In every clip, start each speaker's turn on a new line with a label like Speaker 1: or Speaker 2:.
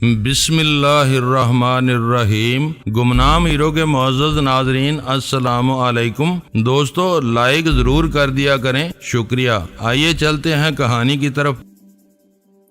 Speaker 1: بسم اللہ الرحمن الرحیم۔ گمنام ہیرو کے معزز ناظرین السلام علیکم۔ دوستو لائک ضرور کر دیا کریں، شکریہ۔ آئیے چلتے ہیں کہانی کی طرف۔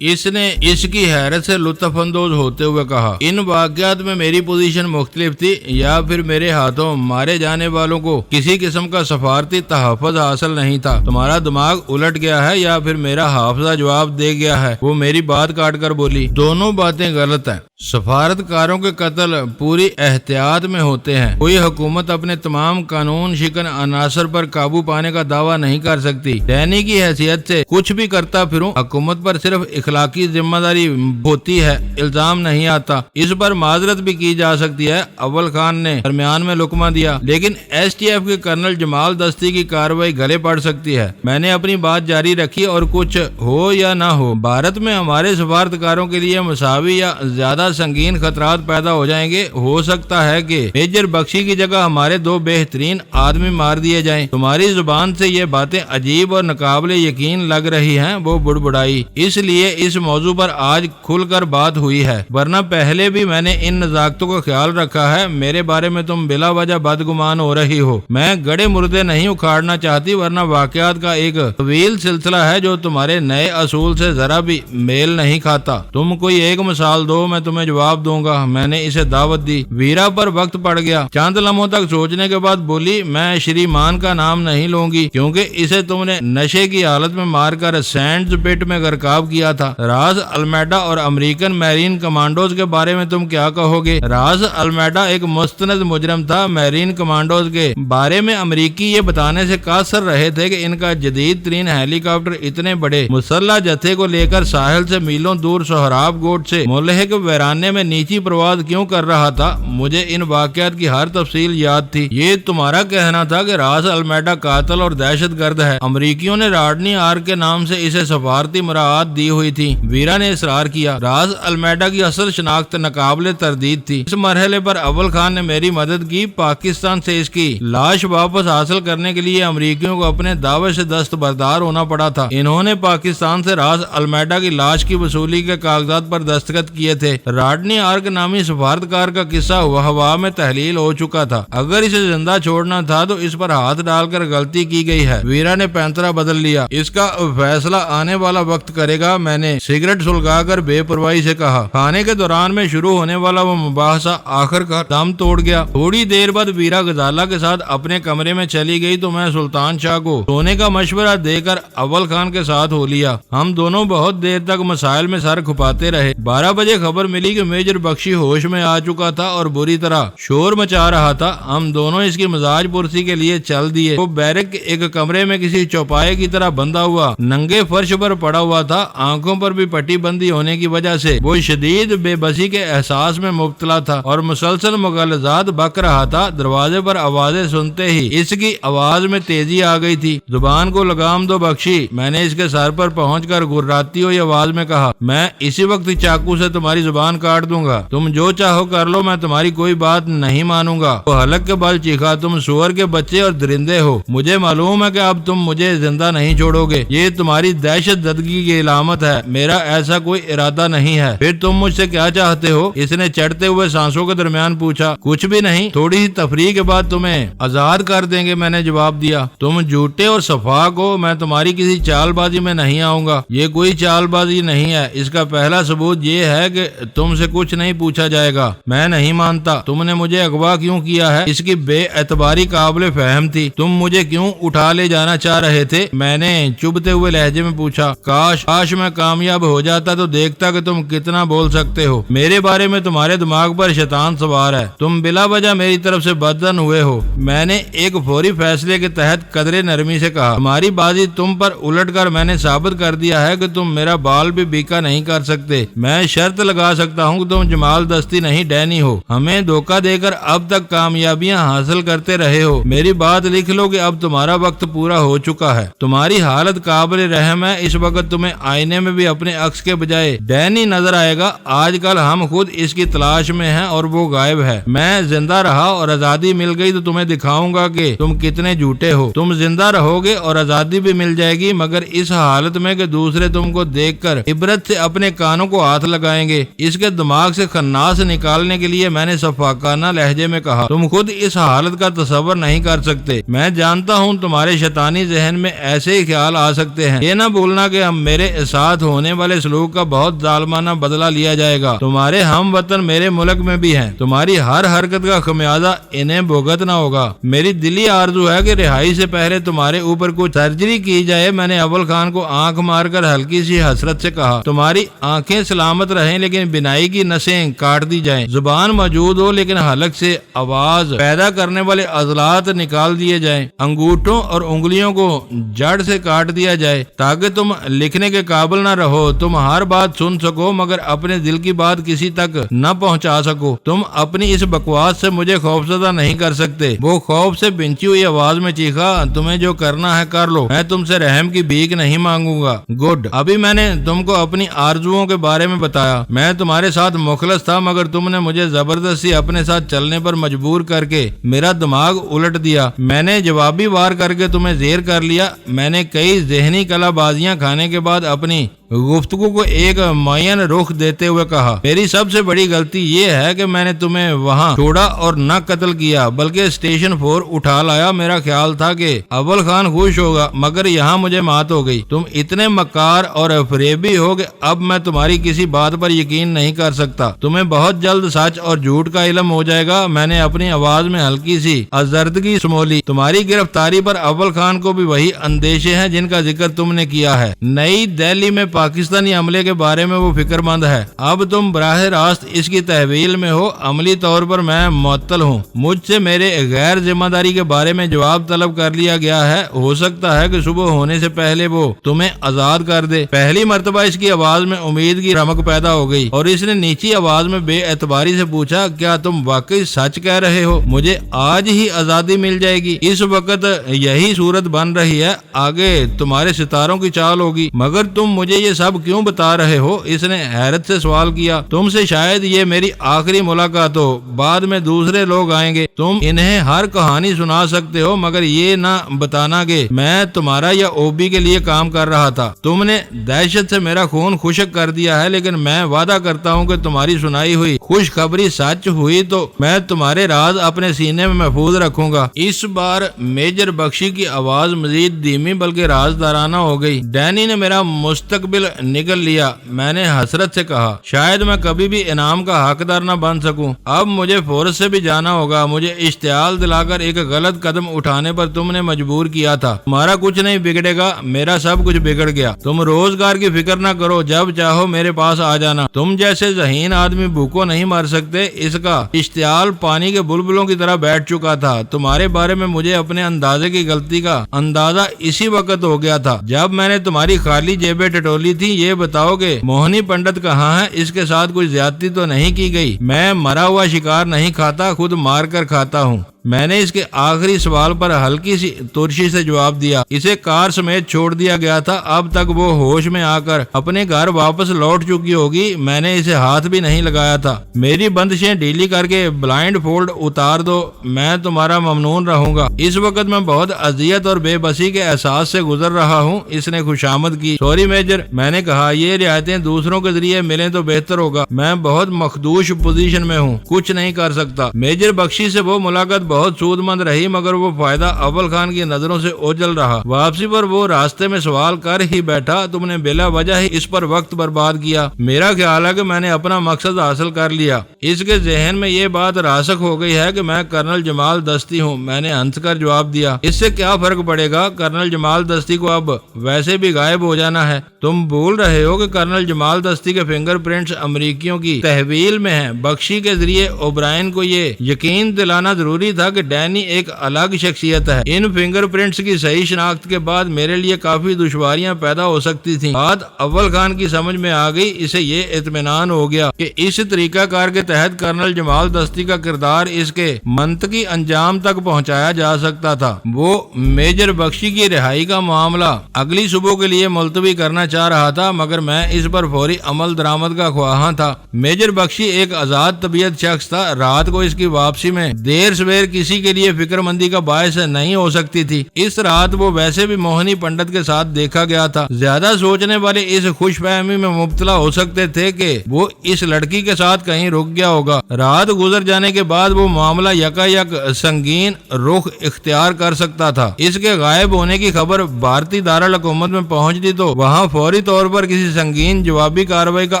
Speaker 1: اس نے اس کی حیرت سے لطف اندوز ہوتے ہوئے کہا، ان واقعات میں میری پوزیشن مختلف تھی یا پھر میرے ہاتھوں مارے جانے والوں کو کسی قسم کا سفارتی تحفظ حاصل نہیں تھا؟ تمہارا دماغ الٹ گیا ہے یا پھر میرا حافظہ جواب دے گیا ہے؟ وہ میری بات کاٹ کر بولی، دونوں باتیں غلط ہیں۔ سفارتکاروں کے قتل پوری احتیاط میں ہوتے ہیں۔ کوئی حکومت اپنے تمام قانون شکن عناصر پر قابو پانے کا دعویٰ نہیں کر سکتی۔ ڈینی کی حیثیت سے کچھ بھی کرتا پھروں، حکومت پر صرف اخلاقی ذمہ داری ہوتی ہے، الزام نہیں آتا۔ اس پر معذرت بھی کی جا سکتی ہے۔ اول خان نے درمیان میں لقمہ دیا، لیکن ایس ٹی ایف کے کرنل جمال دستی کی کارروائی گلے پڑ سکتی ہے۔ میں نے اپنی بات جاری رکھی، اور کچھ ہو یا نہ ہو، بھارت میں ہمارے سفارتکاروں کے لیے مساوی یا زیادہ سنگین خطرات پیدا ہو جائیں گے۔ ہو سکتا ہے کہ میجر بخشی کی جگہ ہمارے دو بہترین آدمی مار دیے جائیں۔ تمہاری زبان سے یہ باتیں عجیب اور ناقابل یقین لگ رہی ہیں، وہ بڑبڑائی۔ اس لیے اس موضوع پر آج کھل کر بات ہوئی ہے، ورنہ پہلے بھی میں نے ان نزاکتوں کا خیال رکھا ہے۔ میرے بارے میں تم بلا وجہ بدگمان ہو رہی ہو۔ میں گڑے مردے نہیں اکھاڑنا چاہتی، ورنہ واقعات کا ایک طویل سلسلہ ہے جو تمہارے نئے اصول سے ذرا بھی میل نہیں کھاتا۔ تم کوئی ایک مثال دو، میں تمہیں جواب دوں گا۔ میں نے اسے دعوت دی۔ ویرا پر وقت پڑ گیا۔ چند لمحوں تک سوچنے کے بعد بولی، میں شریمان کا نام نہیں لوں گی، کیونکہ اسے تم نے نشے کی حالت میں مار کر سینڈز پٹ میں غرقاب کیا تھا۔ راز المیڈا اور امریکن میرین کمانڈوز کے بارے میں تم کیا کہو گے؟ راز المیڈا ایک مستند مجرم تھا۔ میرین کمانڈوز کے بارے میں امریکی یہ بتانے سے قاصر رہے تھے کہ ان کا جدید ترین ہیلی کاپٹر اتنے بڑے مسلح جتھے کو لے کر ساحل سے میلوں دور سہراب گوٹ سے ملحق ویرانے میں نیچی پرواز کیوں کر رہا تھا۔ مجھے ان واقعات کی ہر تفصیل یاد تھی۔ یہ تمہارا کہنا تھا کہ راز المیڈا قاتل اور دہشت گرد ہے۔ امریکیوں نے راڈنی آرک کے نام سے اسے سفارتی مراعات دی ہوئی تھی۔ ویرا نے اصرار کیا۔ راز المیڈا کی اصل شناخت ناقابل تردید تھی۔ اس مرحلے پر اول خان نے میری مدد کی۔ پاکستان سے اس کی لاش واپس حاصل کرنے کے لیے امریکیوں کو اپنے دعوے سے دستبردار ہونا پڑا تھا۔ انہوں نے پاکستان سے راز المیڈا کی لاش کی وصولی کے کاغذات پر دستخط کیے تھے۔ راڈنی آرک نامی سفارتکار کا قصہ ہوا میں تحلیل ہو چکا تھا۔ اگر اسے زندہ چھوڑنا تھا تو اس پر ہاتھ ڈال کر غلطی کی گئی ہے۔ ویرا نے پینترا بدل لیا۔ اس کا فیصلہ آنے والا وقت کرے گا، میں نے سگریٹ سلگا کر بے پرواہی سے کہا۔ کھانے کے دوران میں شروع ہونے والا وہ مباحثہ آخر کار دم توڑ گیا۔ تھوڑی دیر بعد ویرا غزالہ کے ساتھ اپنے کمرے میں چلی گئی تو میں سلطان شاہ کو سونے کا مشورہ دے کر اول خان کے ساتھ ہو لیا۔ ہم دونوں بہت دیر تک مسائل میں سر کھپاتے رہے۔ 12 بجے خبر ملی کہ میجر بخشی ہوش میں آ چکا تھا اور بری طرح شور مچا رہا تھا۔ ہم دونوں اس کی مزاج پرسی کے لیے چل دیے۔ وہ بیرک کے ایک کمرے میں کسی چوپائے کی طرح بندھا ہوا ننگے فرش پر پڑا ہوا تھا۔ آنکھوں پر بھی پٹی بندی ہونے کی وجہ سے وہ شدید بے بسی کے احساس میں مبتلا تھا اور مسلسل مغالطات بک رہا تھا۔ دروازے پر آوازیں سنتے ہی اس کی آواز میں تیزی آ گئی تھی۔ زبان کو لگام دو بخشی، میں نے اس کے سر پر پہنچ کر گراتی ہوئی آواز میں کہا۔ میں اسی وقت چاقو سے تمہاری زبان کاٹ دوں گا۔ تم جو چاہو کر لو، میں تمہاری کوئی بات نہیں مانوں گا۔ وہ حلق کے بل چیخا، تم سور کے بچے اور درندے ہو۔ مجھے معلوم ہے کہ اب تم مجھے زندہ نہیں چھوڑو گے۔ یہ تمہاری دہشت زدگی کی علامت ہے۔ میرا ایسا کوئی ارادہ نہیں ہے۔ پھر تم مجھ سے کیا چاہتے ہو؟ اس نے چڑھتے ہوئے سانسوں کے درمیان پوچھا۔ کچھ بھی نہیں، تھوڑی سی تفریح کے بعد تمہیں آزاد کر دیں گے، میں نے جواب دیا۔ تم جھوٹے اور صفاق ہو، میں تمہاری کسی چال بازی میں نہیں آؤں گا۔ یہ کوئی چال بازی نہیں ہے۔ اس کا پہلا ثبوت یہ ہے کہ تم سے کچھ نہیں پوچھا جائے گا۔ میں نہیں مانتا۔ تم نے مجھے اغوا کیوں کیا ہے؟ اس کی بے اعتباری قابل فہم تھی۔ تم مجھے کیوں اٹھا لے جانا چاہ رہے تھے؟ میں نے چبھتے ہوئے لہجے میں پوچھا۔ کاش میں کامیاب ہو جاتا تو دیکھتا کہ تم کتنا بول سکتے ہو۔ میرے بارے میں تمہارے دماغ پر شیطان سوار ہے۔ تم بلا وجہ میری طرف سے بدظن ہوئے ہو۔ میں نے ایک فوری فیصلے کے تحت قدرے نرمی سے کہا۔ تمہاری بازی تم پر الٹ کر میں نے ثابت کر دیا ہے کہ تم میرا بال بھی بیکا نہیں کر سکتے۔ میں شرط لگا سکتا ہوں کہ تم جمال دستی نہیں ڈینی ہو۔ ہمیں دھوکہ دے کر اب تک کامیابیاں حاصل کرتے رہے ہو۔ میری بات لکھ لو کہ اب تمہارا وقت پورا ہو چکا ہے۔ تمہاری حالت قابل رحم ہے۔ اس وقت تمہیں آئینے میں بھی اپنے عکس کے بجائے ڈینی نظر آئے گا۔ آج کل ہم خود اس کی تلاش میں ہیں اور وہ غائب ہے۔ میں زندہ رہا اور آزادی مل گئی تو تمہیں دکھاؤں گا کہ تم کتنے جھوٹے ہو۔ تم زندہ رہو گے اور آزادی بھی مل جائے گی، مگر اس حالت میں کہ دوسرے تم کو دیکھ کر عبرت سے اپنے کانوں کو ہاتھ لگائیں گے۔ اس کے دماغ سے خناس نکالنے کے لیے میں نے شفقانہ لہجے میں کہا، تم خود اس حالت کا تصور نہیں کر سکتے۔ میں جانتا ہوں تمہارے شیطانی ذہن میں ایسے ہی خیال آ سکتے ہیں۔ یہ نہ بھولنا کہ ہم میرے ساتھ ہونے والے سلوک کا بہت ظالمانہ بدلہ لیا جائے گا۔ تمہارے ہم وطن میرے ملک میں بھی ہیں، تمہاری ہر حرکت کا خمیازہ انہیں بھگتنا ہوگا۔ میری دلی آرزو ہے کہ رہائی سے پہلے تمہارے اوپر کوئی سرجری کی جائے۔ میں نے اول خان کو آنکھ مار کر ہلکی سی حسرت سے کہا، تمہاری آنکھیں سلامت رہیں لیکن بینائی کی نسیں کاٹ دی جائیں، زبان موجود ہو لیکن حلق سے آواز پیدا کرنے والے عضلات نکال دیے جائیں، انگوٹھوں اور انگلیوں کو جڑ سے کاٹ دیا جائے تاکہ تم لکھنے کے قابل نہ رہو۔ تم ہر بات سن سکو مگر اپنے دل کی بات کسی تک نہ پہنچا سکو۔ تم اپنی اس بکواس سے مجھے خوفزدہ نہیں کر سکتے۔ وہ خوف سے بنچی ہوئی آواز میں چیخا، تمہیں جو کرنا ہے کر لو، میں تم سے رحم کی بھیک نہیں مانگوں گا۔ گڈ، ابھی میں نے تم کو اپنی آرزوؤں کے بارے میں بتایا۔ میں تمہارے ساتھ مخلص تھا مگر تم نے مجھے زبردستی اپنے ساتھ چلنے پر مجبور کر کے میرا دماغ الٹ دیا۔ میں نے جوابی وار کر کے تمہیں زیر کر لیا۔ میں نے کئی ذہنی کلا بازیاں کھانے کے بعد اپنی گفتگو کو ایک معین رخ دیتے ہوئے کہا، میری سب سے بڑی غلطی یہ ہے کہ میں نے تمہیں وہاں چھوڑا اور نہ قتل کیا بلکہ اسٹیشن 4 اٹھا لایا۔ میرا خیال تھا کہ اول خان خوش ہوگا مگر یہاں مجھے مات ہو گئی۔ تم اتنے مکار اور فریبی ہو کہ اب میں تمہاری کسی بات پر یقین نہیں کر سکتا۔ تمہیں بہت جلد سچ اور جھوٹ کا علم ہو جائے گا۔ میں نے اپنی آواز میں ہلکی سی ازردگی سمولی۔ تمہاری گرفتاری پر اول خان کو بھی وہی اندیشے ہیں جن کا ذکر تم نے کیا ہے۔ نئی دہلی میں پاکستانی عملے کے بارے میں وہ فکر مند ہے۔ اب تم براہ راست اس کی تحویل میں ہو۔ عملی طور پر میں معطل ہوں۔ مجھ سے میرے غیر ذمہ داری کے بارے میں جواب طلب کر لیا گیا ہے۔ ہو سکتا ہے کہ صبح ہونے سے پہلے وہ تمہیں آزاد کر دے۔ پہلی مرتبہ اس کی آواز میں امید کی رمق پیدا ہو گئی اور اس نے نیچی آواز میں بے اعتباری سے پوچھا، کیا تم واقعی سچ کہہ رہے ہو؟ مجھے آج ہی آزادی مل جائے گی؟ اس وقت یہی صورت بن رہی ہے، آگے تمہارے ستاروں کی چال ہوگی۔ مگر تم مجھے یہ سب کیوں بتا رہے ہو؟ اس نے حیرت سے سوال کیا۔ تم سے شاید یہ میری آخری ملاقات ہو، بعد میں دوسرے لوگ آئیں گے، تم انہیں ہر کہانی سنا سکتے ہو مگر یہ نہ بتانا کہ میں تمہارا یا اوبی کے لیے کام کر رہا تھا۔ تم نے دہشت سے میرا خون خشک کر دیا ہے لیکن میں وعدہ کرتا ہوں کہ تمہاری سنائی ہوئی خوشخبری سچ ہوئی تو میں تمہارے راز اپنے سینے میں محفوظ رکھوں گا۔ اس بار میجر بخشی کی آواز مزید دھیمی بلکہ رازدارانہ ہو گئی۔ ڈینی نے میرا مستقبل نگل لیا۔ میں نے حسرت سے کہا، شاید میں کبھی بھی انعام کا حقدار نہ بن سکوں۔ اب مجھے فورس سے بھی جانا ہوگا۔ مجھے اشتعال دلا کر ایک غلط قدم اٹھانے پر تم نے مجبور کیا تھا۔ تمہارا کچھ نہیں بگڑے گا، میرا سب کچھ بگڑ گیا۔ تم روزگار کی فکر نہ کرو، جب چاہو میرے پاس آ جانا۔ تم جیسے ذہین آدمی بھوکوں نہیں مر سکتے۔ اس کا اشتعال پانی کے بلبلوں کی طرح بیٹھ چکا تھا۔ تمہارے بارے میں مجھے اپنے اندازے کی غلطی کا اندازہ اسی وقت ہو گیا تھا جب میں نے تمہاری خالی جیبیں ٹٹولی تھی۔ یہ بتاؤ کہ موہنی پنڈت کہاں ہے؟ اس کے ساتھ کوئی زیادتی تو نہیں کی گئی؟ میں مرا ہوا شکار نہیں کھاتا، خود مار کر کھاتا ہوں۔ میں نے اس کے آخری سوال پر ہلکی سی ترشی سے جواب دیا۔ اسے کار سمیت چھوڑ دیا گیا تھا۔ اب تک وہ ہوش میں آ کر اپنے گھر واپس لوٹ چکی ہوگی۔ میں نے اسے ہاتھ بھی نہیں لگایا تھا۔ میری بندشیں ڈھیلی کر کے بلائنڈ فولڈ اتار دو، میں تمہارا ممنون رہوں گا۔ اس وقت میں بہت اذیت اور بے بسی کے احساس سے گزر رہا ہوں۔ اس نے خوشامد کی۔ سوری میجر، میں نے کہا، یہ رعایتیں دوسروں کے ذریعے ملیں تو بہتر ہوگا۔ میں بہت مخدوش پوزیشن میں ہوں، کچھ نہیں کر سکتا۔ میجر بخشی سے وہ ملاقات بہت سود مند رہی مگر وہ فائدہ اول خان کی نظروں سے اوجھل رہا۔ واپسی پر وہ راستے میں سوال کر ہی بیٹھا، تم نے بلا وجہ ہی اس پر وقت برباد کیا۔ میرا خیال ہے کہ میں نے اپنا مقصد حاصل کر لیا۔ اس کے ذہن میں یہ بات راسخ ہو گئی ہے کہ میں کرنل جمال دستی ہوں۔ میں نے ہنس کر جواب دیا، اس سے کیا فرق پڑے گا؟ کرنل جمال دستی کو اب ویسے بھی غائب ہو جانا ہے۔ تم بھول رہے ہو کہ کرنل جمال دستی کے فنگر پرنٹس امریکیوں کی تحویل میں ہیں۔ بخشی کے ذریعے اوبرائن کو یہ یقین دلانا ضروری تھا کہ ڈینی ایک الگ شخصیت ہے۔ ان فنگر پرنٹس کی صحیح شناخت کے بعد میرے لیے کافی دشواریاں پیدا ہو سکتی تھیں۔ بات اول خان کی سمجھ میں آ گئی۔ اسے یہ اطمینان ہو گیا کہ اس طریقہ کار کے تحت کرنل جمال دستی کا کردار اس کے منطقی انجام تک پہنچایا جا سکتا تھا۔ وہ میجر بخشی کی رہائی کا معاملہ اگلی صبح کے لیے ملتوی کرنا چاہ رہا تھا مگر میں اس پر فوری عمل درآمد کا خواہاں تھا۔ میجر بخشی ایک آزاد طبیعت شخص تھا۔ رات کو اس کی واپسی میں دیر سویر کسی کے لیے فکر مندی کا باعث نہیں ہو سکتی تھی۔ اس رات وہ ویسے بھی موہنی پنڈت کے ساتھ دیکھا گیا تھا۔ زیادہ سوچنے والے اس خوش فہمی میں مبتلا ہو سکتے تھے کہ وہ اس لڑکی کے ساتھ کہیں رک گیا ہوگا۔ رات گزر جانے کے بعد وہ معاملہ یکا یک سنگین رخ اختیار کر سکتا تھا۔ اس کے غائب ہونے کی خبر بھارتی دارالحکومت میں پہنچتی تو وہاں فوری طور پر کسی سنگین جوابی کارروائی کا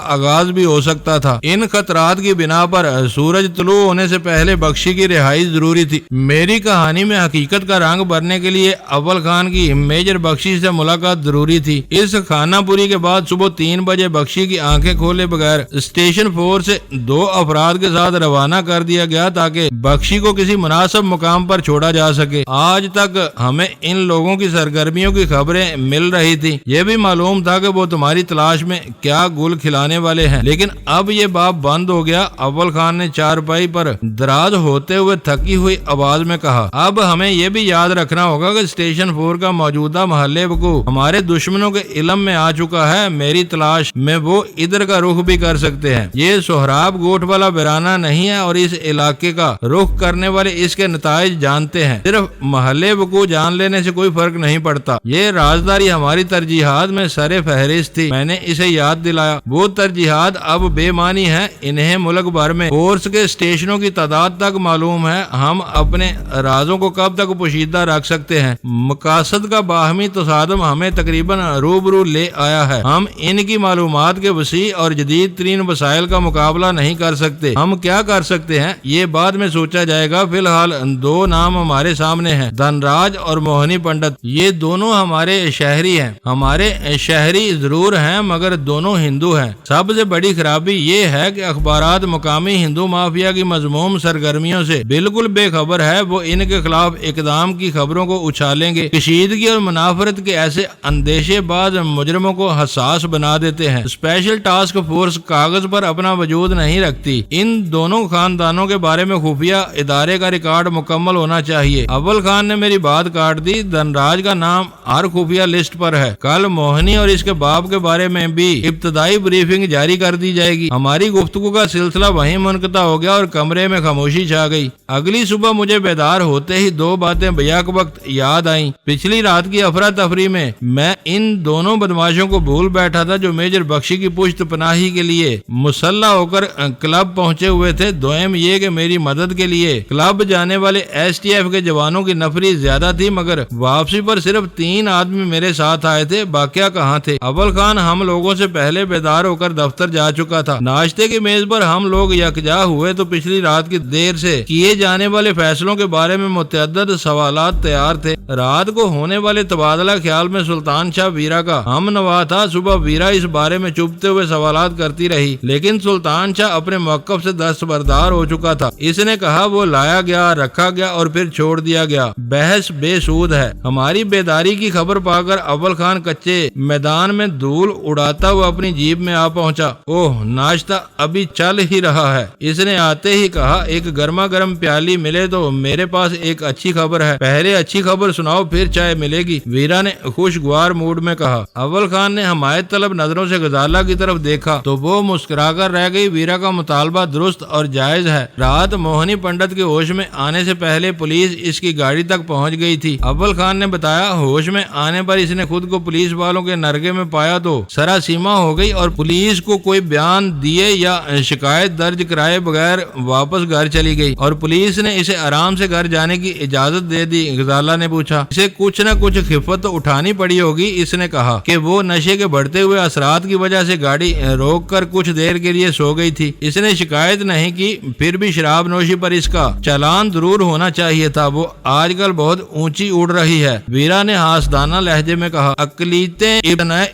Speaker 1: آغاز بھی ہو سکتا تھا۔ ان خطرات کی بنا پر سورج طلوع ہونے سے پہلے بخشی کی رہائی ضروری تھی۔ میری کہانی میں حقیقت کا رنگ بھرنے کے لیے اول خان کی میجر بخشی سے ملاقات ضروری تھی۔ اس خانہ پوری کے بعد صبح 3 بجے بخشی کی آنکھیں کھولے بغیر اسٹیشن 4 سے 2 افراد کے ساتھ روانہ کر دیا گیا تاکہ بخشی کو کسی مناسب مقام پر چھوڑا جا سکے۔ آج تک ہمیں ان لوگوں کی سرگرمیوں کی خبریں مل رہی تھی۔ یہ بھی معلوم تھا کہ وہ تمہاری تلاش میں کیا گل کھلانے والے ہیں، لیکن اب یہ باب بند ہو گیا۔ اول خان نے چارپائی پر دراز ہوتے ہوئے تھکی ہوئی آواز میں کہا، اب ہمیں یہ بھی یاد رکھنا ہوگا کہ اسٹیشن 4 کا موجودہ محلے وقوع ہمارے دشمنوں کے علم میں آ چکا ہے۔ میری تلاش میں وہ ادھر کا رخ بھی کر سکتے ہیں۔ یہ سہراب گوٹ والا ویرانہ نہیں ہے اور اس علاقے کا رخ کرنے والے اس کے نتائج جانتے ہیں۔ صرف محلے وقوع جان لینے سے کوئی فرق نہیں پڑتا۔ یہ رازداری ہماری ترجیحات میں سر فہرست تھی۔ میں نے اسے یاد دلایا۔ وہ ترجیحات اب بے معنی ہیں۔ انہیں ملک بھر میں فورس کے اسٹیشنوں کی تعداد تک معلوم ہے۔ ہم اپنے رازوں کو کب تک پوشیدہ رکھ سکتے ہیں؟ مقاصد کا باہمی تصادم ہمیں تقریباً روبرو لے آیا ہے۔ ہم ان کی معلومات کے وسیع اور جدید ترین وسائل کا مقابلہ نہیں کر سکتے۔ ہم کیا کر سکتے ہیں یہ بعد میں سوچا جائے گا۔ فی الحال 2 نام ہمارے سامنے ہیں، دھن راج اور موہنی پنڈت۔ یہ دونوں ہمارے شہری ہیں۔ ہمارے شہری ضرور ہیں مگر دونوں ہندو ہیں۔ سب سے بڑی خرابی یہ ہے کہ اخبارات مقامی ہندو مافیا کی مذموم سرگرمیوں سے بالکل بے خبر ہے۔ وہ ان کے خلاف اقدام کی خبروں کو اچھالیں گے۔ کشیدگی اور منافرت کے ایسے اندیشے بعض مجرموں کو حساس بنا دیتے ہیں۔ اسپیشل ٹاسک فورس کاغذ پر اپنا وجود نہیں رکھتی۔ ان دونوں خاندانوں کے بارے میں خفیہ ادارے کا ریکارڈ مکمل ہونا چاہیے۔ اول خان نے میری بات کاٹ دی۔ دھن راج کا نام ہر خفیہ لسٹ پر ہے۔ کل موہنی اور اس کے باپ کے بارے میں بھی ابتدائی بریفنگ جاری کر دی جائے گی۔ ہماری گفتگو کا سلسلہ وہیں منقطع ہو گیا اور کمرے میں خاموشی چھا گئی۔ اگلی صبح مجھے بیدار ہوتے ہی 2 باتیں بیک وقت یاد آئیں۔ پچھلی رات کی افراتفری میں میں ان دونوں بدماشوں کو بھول بیٹھا تھا جو میجر بخشی کی پشت پناہی کے لیے مسلح ہو کر کلب پہنچے ہوئے تھے۔ دوم یہ کہ میری مدد کے لیے کلب جانے والے ایس ٹی ایف کے جوانوں کی نفری زیادہ تھی مگر واپسی پر صرف 3 آدمی میرے ساتھ آئے تھے۔ باقیہ کہاں تھے؟ اول خان ہم لوگوں سے پہلے بیدار ہو کر دفتر جا چکا تھا۔ ناشتے کی میز پر ہم لوگ یکجا ہوئے تو پچھلی رات کی دیر سے کیے جانے والے فیصلوں کے بارے میں متعدد سوالات تیار تھے۔ رات کو ہونے والے تبادلہ خیال میں سلطان شاہ ویرا کا ہم نوا تھا۔ صبح ویرا اس بارے میں چپتے ہوئے سوالات کرتی رہی لیکن سلطان شاہ اپنے موقف سے دستبردار ہو چکا تھا۔ اس نے کہا وہ لایا گیا، رکھا گیا اور پھر چھوڑ دیا گیا۔ بحث بے سود ہے۔ ہماری بیداری کی خبر پا کر اول خان کچے میدان میں دھول اڑاتا ہوا اپنی جیپ میں آ پہنچا۔ اوہ ناشتہ ابھی چل ہی رہا ہے۔ اس نے آتے ہی کہا ایک گرما گرم پیالی ملے تو میرے پاس ایک اچھی خبر ہے۔ پہلے اچھی خبر سناؤ پھر چائے ملے گی، ویرا نے خوشگوار موڈ میں کہا۔ اول خان نے حمایت طلب نظروں سے غزالہ کی طرف دیکھا تو وہ مسکرا کر رہ گئی۔ ویرا کا مطالبہ درست اور جائز ہے۔ رات موہنی پنڈت کے ہوش میں آنے سے پہلے پولیس اس کی گاڑی تک پہنچ گئی تھی۔ اول خان نے بتایا ہوش میں آنے پر اس نے خود کو پولیس والوں کے نرگے میں پایا تو سراسیما ہو گئی اور پولیس کو کوئی بیان دیے یا شکایت درج کرائے بغیر واپس گھر چلی گئی اور پولیس نے اسے آرام سے گھر جانے کی اجازت دے دی۔ غزالہ نے پوچھا اسے کچھ نہ کچھ خفت تو اٹھانی پڑی ہوگی۔ اس نے کہا کہ وہ نشے کے بڑھتے ہوئے اثرات کی وجہ سے گاڑی روک کر کچھ دیر کے لیے سو گئی تھی۔ اس نے شکایت نہیں کی، پھر بھی شراب نوشی پر اس کا چالان ضرور ہونا چاہیے تھا۔ وہ آج کل بہت اونچی اڑ رہی ہے، ویرا نے ہاسدانہ لہجے میں کہا۔ اقلیتیں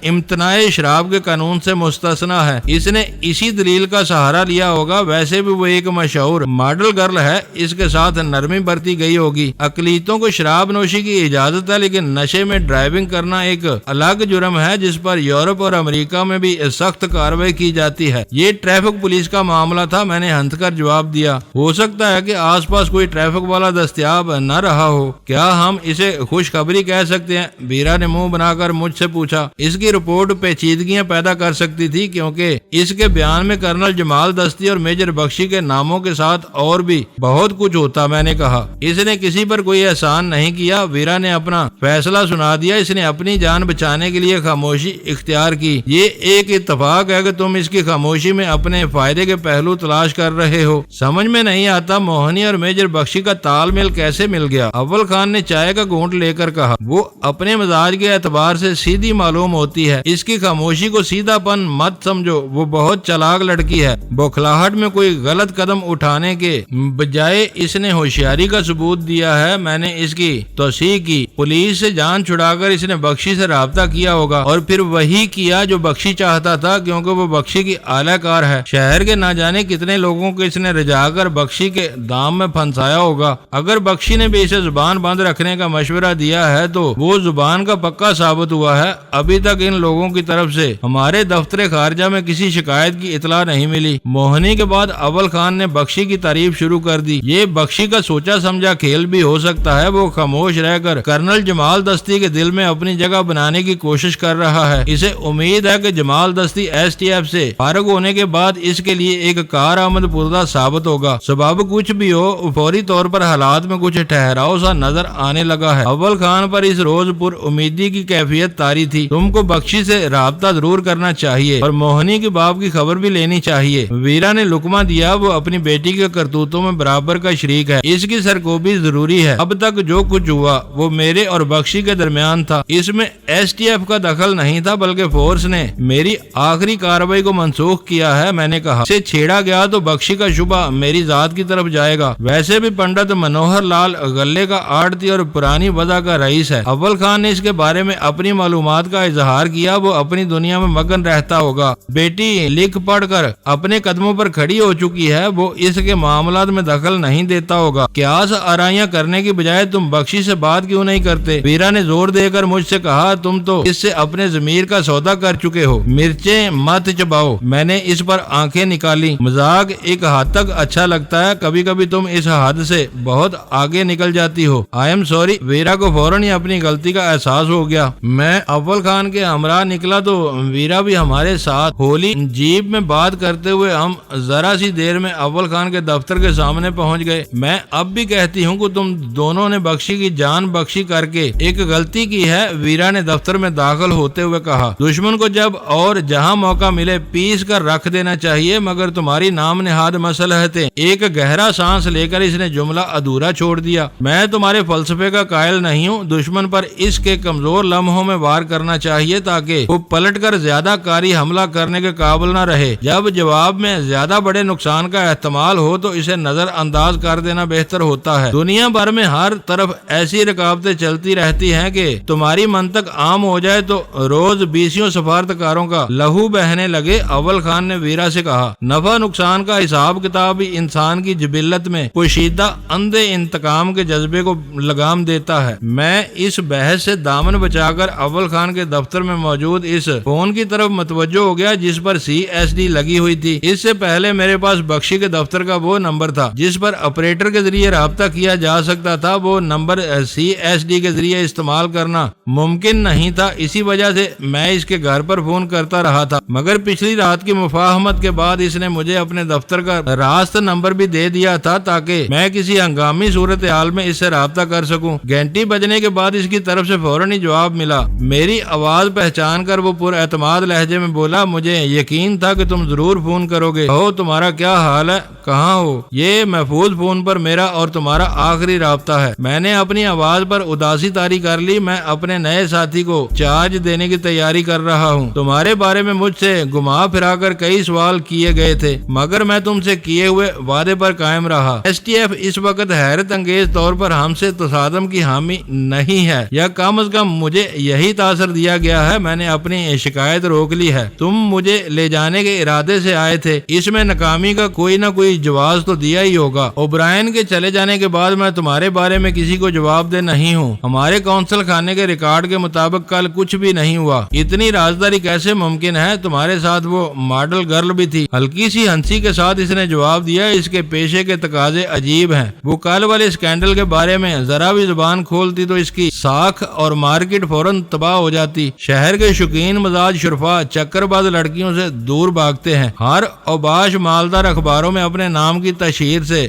Speaker 1: امتناع شراب کے قانون سے مستثنا ہے۔ اس نے اسی دلیل کا سہارا لیا ہوگا۔ ویسے بھی وہ ایک مشہور ماڈل گرل ہے، اس کے ساتھ نرمی برتی گئی ہوگی۔ اقلیتوں کو شراب نوشی کی اجازت ہے لیکن نشے میں ڈرائیونگ کرنا ایک الگ جرم ہے جس پر یورپ اور امریکہ میں بھی سخت کارروائی کی جاتی ہے۔ یہ ٹریفک پولیس کا معاملہ تھا، میں نے ہنس کر جواب دیا۔ ہو سکتا ہے کہ آس پاس کوئی ٹریفک والا دستیاب نہ رہا ہو۔ کیا ہم اسے خوشخبری کہہ سکتے ہیں؟ ویرا نے منہ بنا کر مجھ سے پوچھا۔ اس کی رپورٹ پیچیدگیاں پیدا کر سکتی تھی کیونکہ اس کے بیان میں کرنل جمال دستی اور میجر بخشی کے ناموں کے ساتھ اور بھی بہت کچھ ہو ہوتا؟ میں نے کہا اس نے کسی پر کوئی احسان نہیں کیا۔ ویرا نے اپنا فیصلہ سنا دیا۔ اس نے اپنی جان بچانے کے لیے خاموشی اختیار کی۔ یہ ایک اتفاق ہے کہ تم اس کی خاموشی میں اپنے فائدے کے پہلو تلاش کر رہے ہو۔ سمجھ میں نہیں آتا موہنی اور میجر بخشی کا تال میل کیسے مل گیا؟ اول خان نے چائے کا گھونٹ لے کر کہا، وہ اپنے مزاج کے اعتبار سے سیدھی معلوم ہوتی ہے، اس کی خاموشی کو سیدھا پن مت سمجھو، وہ بہت چلاک لڑکی ہے۔ بوکھلاہٹ میں کوئی غلط قدم اٹھانے کے بجائے اس نے ہوشیاری کا ثبوت دیا ہے۔ میں نے اس کی توثیق کی۔ پولیس سے جان چھڑا کر اس نے بخشی سے رابطہ کیا ہوگا اور پھر وہی کیا جو بخشی چاہتا تھا، کیونکہ وہ بخشی کی اعلی کار ہے۔ شہر کے نہ جانے کتنے لوگوں کو اس نے رجا کر بخشی کے دام میں پھنسایا ہوگا۔ اگر بخشی نے بھی اسے زبان بند رکھنے کا مشورہ دیا ہے تو وہ زبان کا پکا ثابت ہوا ہے۔ ابھی تک ان لوگوں کی طرف سے ہمارے دفتر خارجہ میں کسی شکایت کی اطلاع نہیں ملی۔ موہنی کے بعد اول خان نے بخشی کی تعریف شروع کر دی۔ یہ بخشی کا سوچا سمجھا کھیل بھی ہو سکتا ہے۔ وہ خاموش رہ کر کرنل جمال دستی کے دل میں اپنی جگہ بنانے کی کوشش کر رہا ہے۔ اسے امید ہے کہ جمال دستی ایس ٹی ایف سے فارغ ہونے کے بعد اس کے لیے ایک کارآمد پردہ ثابت ہوگا۔ سبب کچھ بھی ہو، فوری طور پر حالات میں کچھ ٹھہراؤ سا نظر آنے لگا ہے۔ اول خان پر اس روز پر امیدی کی کیفیت طاری تھی۔ تم کو بخشی سے رابطہ ضرور کرنا چاہیے اور موہنی کے باپ کی خبر بھی لینی چاہیے۔ ویرا نے لقمہ دیا۔ وہ اپنی بیٹی کے کرتوتوں میں برابر کا شریک ہے، اس کی سرکوبی ضروری ہے۔ اب تک جو کچھ ہوا وہ میرے اور بخشی کے درمیان تھا، اس میں ایس ٹی ایف کا دخل نہیں تھا، بلکہ فورس نے میری آخری کارروائی کو منسوخ کیا ہے۔ میں نے کہا اسے چھیڑا گیا تو بخشی کا شبہ میری ذات کی طرف جائے گا۔ ویسے بھی پنڈت منوہر لال غلے کا آڑتی اور پرانی وضع کا رئیس ہے۔ اول خان نے اس کے بارے میں اپنی معلومات کا اظہار کیا۔ وہ اپنی دنیا میں مگن رہتا ہوگا۔ بیٹی لکھ پڑھ کر اپنے قدموں پر کھڑی ہو چکی ہے، وہ اس کے معاملات میں دخل نہیں دیتا ہوگا۔ قیاس آرائیاں کرنے کی بجائے تم بخشی سے بات کیوں نہیں کرتے؟ ویرا نے زور دے کر مجھ سے کہا، تم تو اس سے اپنے ضمیر کا سودا کر چکے ہو، مرچیں مت چباؤ۔ میں نے اس پر آنکھیں نکالی۔ مذاق ایک حد تک اچھا لگتا ہے، کبھی کبھی تم اس حد سے بہت آگے نکل جاتی ہو۔ I am sorry. ویرا کو فوراً ہی اپنی غلطی کا احساس ہو گیا۔ میں اول خان کے ہمراہ نکلا تو ویرا بھی ہمارے ساتھ۔ ہولی جیپ میں بات کرتے ہوئے ہم ذرا سی دیر میں اول خان کے دفتر کے سامنے پہنچ گئے۔ میں اب بھی کہتی ہوں کہ تم دونوں نے بخشی کی جان بخشی کر کے ایک غلطی کی ہے، ویرا نے دفتر میں داخل ہوتے ہوئے کہا۔ دشمن کو جب اور جہاں موقع ملے پیس کر رکھ دینا چاہیے، مگر تمہاری نام نہاد مصلحتیں۔ ایک گہرا سانس لے کر اس نے جملہ ادھورا چھوڑ دیا۔ میں تمہارے فلسفے کا قائل نہیں ہوں۔ دشمن پر اس کے کمزور لمحوں میں وار کرنا چاہیے تاکہ وہ پلٹ کر زیادہ کاری حملہ کرنے کے قابل نہ رہے۔ جب جواب میں زیادہ بڑے نقصان کا احتمال ہو تو اسے نظر انداز کر دینا بہتر ہوتا ہے۔ دنیا بھر میں ہر طرف ایسی رکاوٹیں چلتی رہتی ہیں کہ تمہاری منطق عام ہو جائے تو روز 20 سفارتکاروں کا لہو بہنے لگے۔ اول خان نے ویرا سے کہا، نفع نقصان کا حساب کتاب ہی انسان کی جبلت میں پوشیدہ اندھے انتقام کے جذبے کو لگام دیتا ہے۔ میں اس بحث سے دامن بچا کر اول خان کے دفتر میں موجود اس فون کی طرف متوجہ ہو گیا جس پر CSD لگی ہوئی تھی۔ اس سے پہلے میرے پاس بخشی کے دفتر کا وہ نمبر تھا جس پر آپریٹر کے ذریعے رابطہ کیا جا سکتا تھا۔ وہ نمبر CSD کے ذریعے استعمال کرنا ممکن نہیں تھا، اسی وجہ سے میں اس کے گھر پر فون کرتا رہا تھا، مگر پچھلی رات کی مفاہمت کے بعد اس نے مجھے اپنے دفتر کا راست نمبر بھی دے دیا تھا تاکہ میں کسی ہنگامی صورتحال میں اس سے رابطہ کر سکوں۔ گھنٹی بجنے کے بعد اس کی طرف سے فوراً ہی جواب ملا۔ میری آواز پہچان کر وہ پر اعتماد لہجے میں بولا، مجھے یقین تھا کہ تم ضرور فون کرو گے۔ تمہارا کیا حال ہے؟ کہاں ہو؟ یہ محفوظ فون پر میرا اور تمہارا آخری رابطہ ہے۔ میں نے اپنی آواز پر اداسی طاری کر لی۔ میں اپنے نئے ساتھی کو چارج دینے کی تیاری کر رہا ہوں۔ تمہارے بارے میں مجھ سے گھما پھرا کر کئی سوال کیے گئے تھے، مگر میں تم سے کیے ہوئے وعدے پر قائم رہا۔ STF اس وقت حیرت انگیز طور پر ہم سے تصادم کی حامی نہیں ہے، یا کم از کم مجھے یہی تاثر دیا گیا ہے۔ میں نے اپنی شکایت روک لی ہے۔ تم مجھے لے جانے کے ارادے سے آئے تھے، اس میں ناکامی کا کوئی نہ کوئی جواز تو دیا ہی ہوگا۔ اوبرائن کے چلے جانے کے بعد میں تمہارے بارے میں کسی کو جواب دہ نہیں ہوں۔ ہمارے کونسل خانے کے ریکارڈ کے مطابق کل کچھ بھی نہیں ہوا۔ اتنی رازداری کیسے ممکن ہے؟ تمہارے ساتھ وہ ماڈل گرل بھی تھی۔ ہلکی سی ہنسی کے ساتھ اس نے جواب دیا، اس کے پیشے کے تقاضے عجیب ہیں۔ وہ کل والے اسکینڈل کے بارے میں ذرا بھی زبان کھولتی تو اس کی ساکھ اور مارکیٹ فوراً تباہ ہو جاتی۔ شہر کے شوقین مزاج شرفا چکر باز لڑکیوں سے دور بھاگتے ہیں۔ ہر اوباش مالدار اخباروں میں اپنے نام کی تشہیر سے